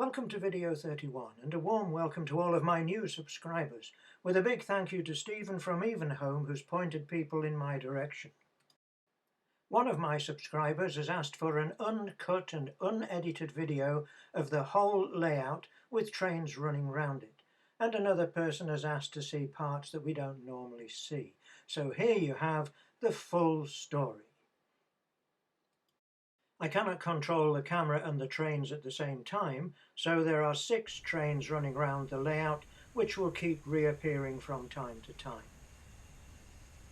Welcome to video 31 and a warm welcome to all of my new subscribers, with a big thank you to Stephen from Evenholme who's pointed people in my direction. One of my subscribers has asked for an uncut and unedited video of the whole layout with trains running round it, and another person has asked to see parts that we don't normally see. So here you have the full story. I cannot control the camera and the trains at the same time, so there are 6 trains running round the layout which will keep reappearing from time to time.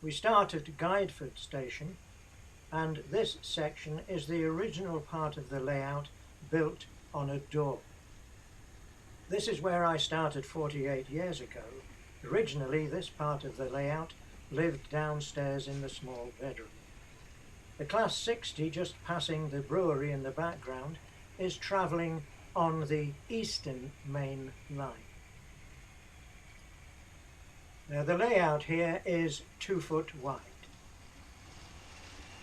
We start at Guideford Station, and this section is the original part of the layout built on a door. This is where I started 48 years ago. Originally this part of the layout lived downstairs in the small bedroom. The Class 60, just passing the brewery in the background, is travelling on the eastern main line. Now the layout here is 2 foot wide.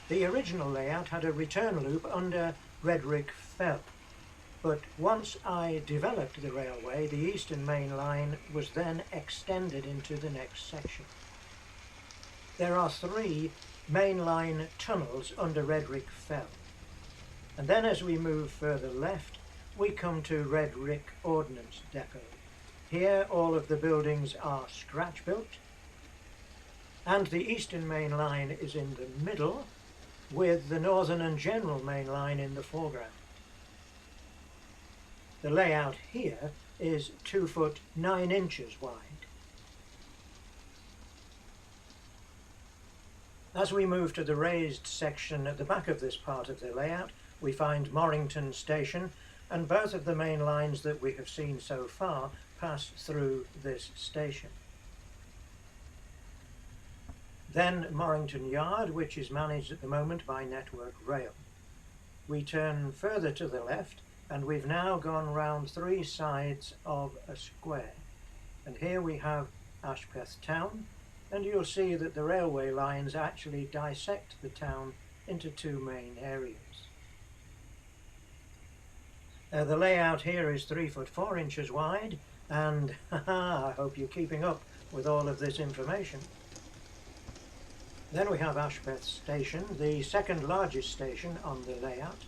The original layout had a return loop under Redrick Fell, but once I developed the railway, the eastern main line was then extended into the next section. There are 3 mainline tunnels under Redrick Fell, and then as we move further left we come to Redrick Ordnance Depot. Here all of the buildings are scratch built, and the eastern main line is in the middle with the northern and general main line in the foreground. The layout here is 2 foot 9 inches wide. As we move to the raised section at the back of this part of the layout, we find Morrington Station, and both of the main lines that we have seen so far pass through this station. Then Morrington Yard, which is managed at the moment by Network Rail. We turn further to the left, and we've now gone round 3 sides of a square. And here we have Ashpeth Town, and you'll see that the railway lines actually dissect the town into 2 main areas. The layout here is 3 foot 4 inches wide, and I hope you're keeping up with all of this information. Then we have Ashpeth Station, the second largest station on the layout.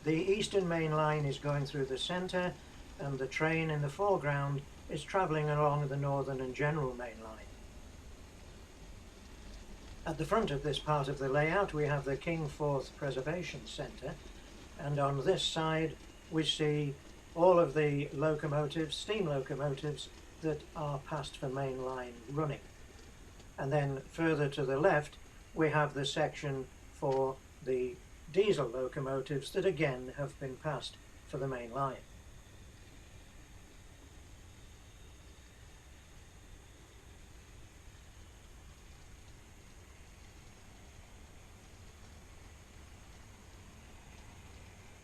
The eastern main line is going through the centre, and the train in the foreground is travelling along the northern and general main line. At the front of this part of the layout we have the Kingforth Preservation Centre, and on this side we see all of the locomotives, steam locomotives, that are passed for main line running. And then further to the left we have the section for the diesel locomotives that again have been passed for the main line.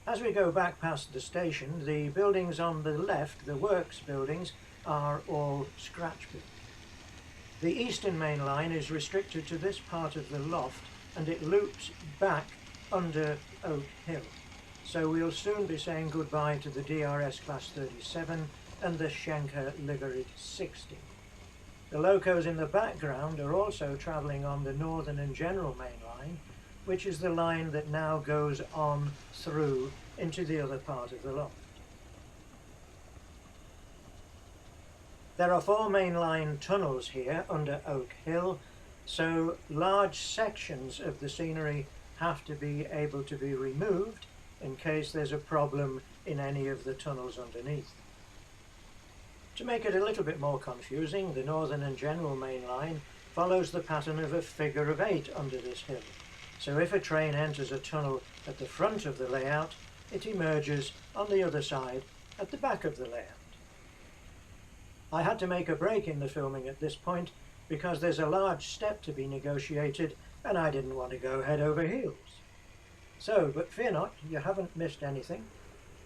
As we go back past the station, the buildings on the left, the works buildings, are all scratch built. The eastern main line is restricted to this part of the loft, and it loops back under Oak Hill. So we'll soon be saying goodbye to the DRS Class 37 and the Schenker Liveried 60. The locos in the background are also travelling on the northern and general main line, which is the line that now goes on through into the other part of the loft. There are 4 mainline tunnels here under Oak Hill, so large sections of the scenery have to be able to be removed in case there's a problem in any of the tunnels underneath. To make it a little bit more confusing, the northern and general main line follows the pattern of a figure of 8 under this hill. So if a train enters a tunnel at the front of the layout, it emerges on the other side at the back of the layout. I had to make a break in the filming at this point because there's a large step to be negotiated and I didn't want to go head over heels. So, but fear not, you haven't missed anything.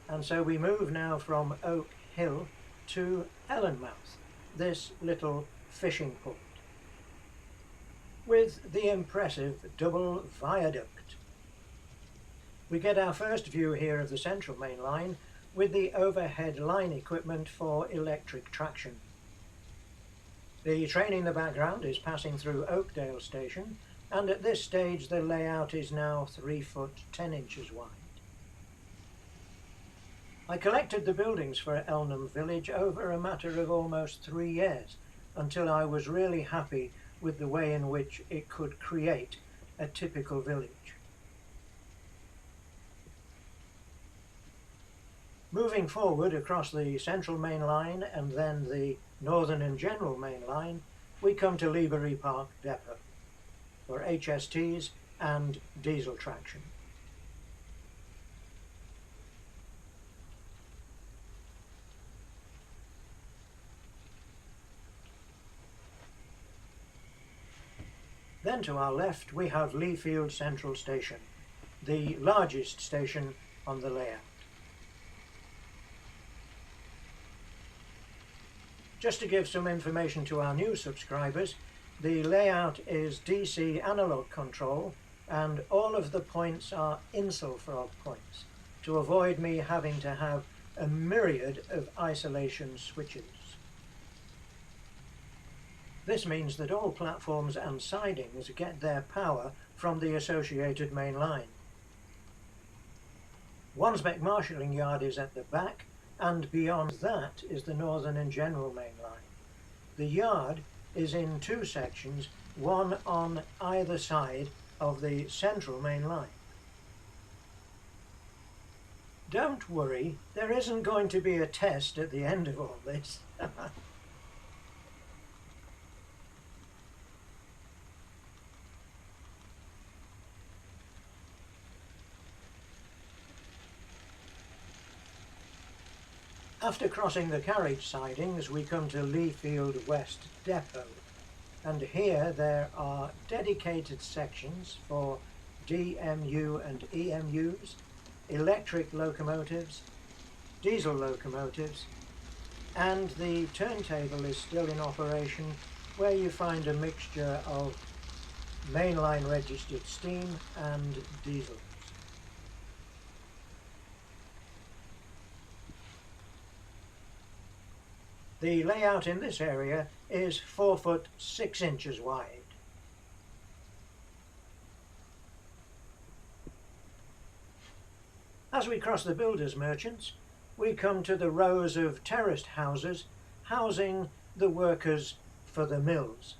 And so we move now from Oak Hill to Elnmouth, this little fishing port, with the impressive double viaduct. We get our first view here of the central main line with the overhead line equipment for electric traction. The train in the background is passing through Oakdale Station, and at this stage the layout is now 3 foot 10 inches wide. I collected the buildings for Elnham Village over a matter of almost 3 years, until I was really happy with the way in which it could create a typical village. Moving forward across the Central Main Line and then the Northern and General Main Line, we come to Leebury Park Depot for HSTs and diesel traction. Then to our left we have Leefield Central Station, the largest station on the layout. Just to give some information to our new subscribers, the layout is DC analog control and all of the points are Insulfrog points to avoid me having to have a myriad of isolation switches. This means that all platforms and sidings get their power from the associated main line. Wansbeck Marshalling Yard is at the back, and beyond that is the Northern and General Main Line. The yard is in 2 sections, one on either side of the Central Main Line. Don't worry, there isn't going to be a test at the end of all this. After crossing the Carriage sidings, we come to Leefield West Depot, and here there are dedicated sections for DMU and EMUs, electric locomotives, diesel locomotives, and the turntable is still in operation, where you find a mixture of mainline registered steam and diesel. The layout in this area is 4 foot 6 inches wide. As we cross the builders' merchants, we come to the rows of terraced houses housing the workers for the mills.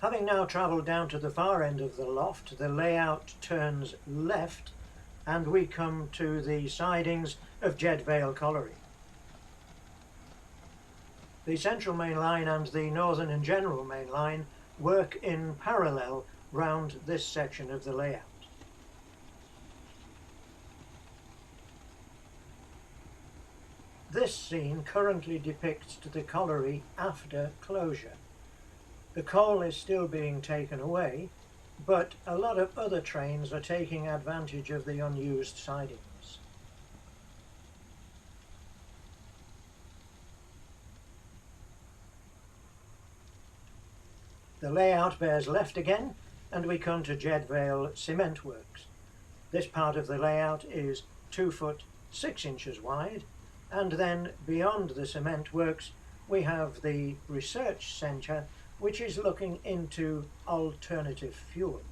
Having now travelled down to the far end of the loft, the layout turns left and we come to the sidings of Gedvale Colliery. The Central Main Line and the Northern and General Main Line work in parallel round this section of the layout. This scene currently depicts the colliery after closure. The coal is still being taken away, but a lot of other trains are taking advantage of the unused sidings. The layout bears left again, and we come to Gedvale Cement Works. This part of the layout is 2 foot 6 inches wide, and then beyond the cement works we have the research centre, which is looking into alternative fuels.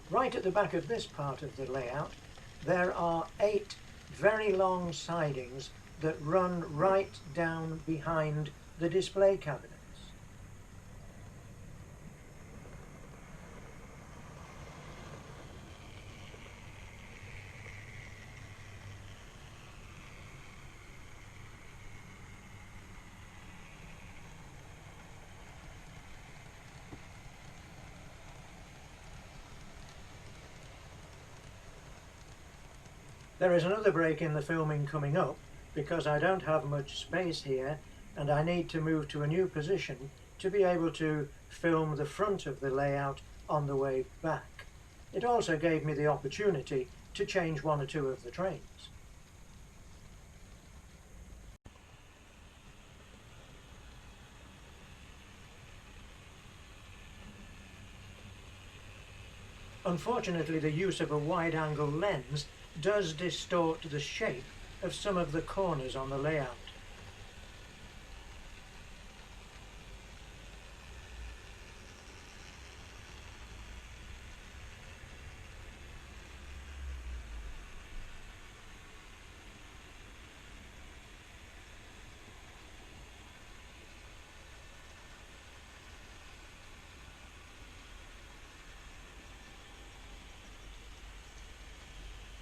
Right at the back of this part of the layout, there are 8 very long sidings that run right down behind the display cabinets. There is another break in the filming coming up because I don't have much space here and I need to move to a new position to be able to film the front of the layout on the way back. It also gave me the opportunity to change one or two of the trains. Unfortunately, the use of a wide-angle lens does distort the shape of some of the corners on the layout.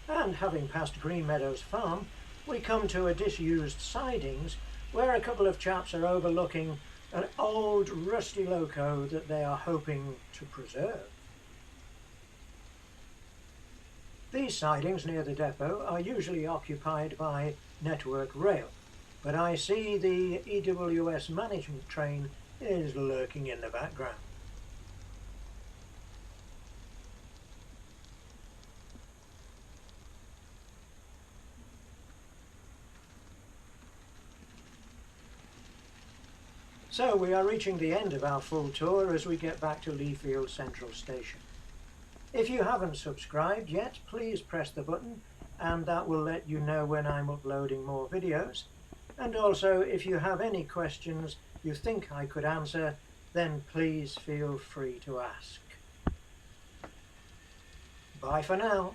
And having passed Green Meadows Farm, we come to a disused Sidings where a couple of chaps are overlooking an old rusty loco that they are hoping to preserve. These sidings near the depot are usually occupied by Network Rail, but I see the EWS management train is lurking in the background. So we are reaching the end of our full tour as we get back to Leefield Central Station. If you haven't subscribed yet, please press the button and that will let you know when I'm uploading more videos. And also, if you have any questions you think I could answer, then please feel free to ask. Bye for now.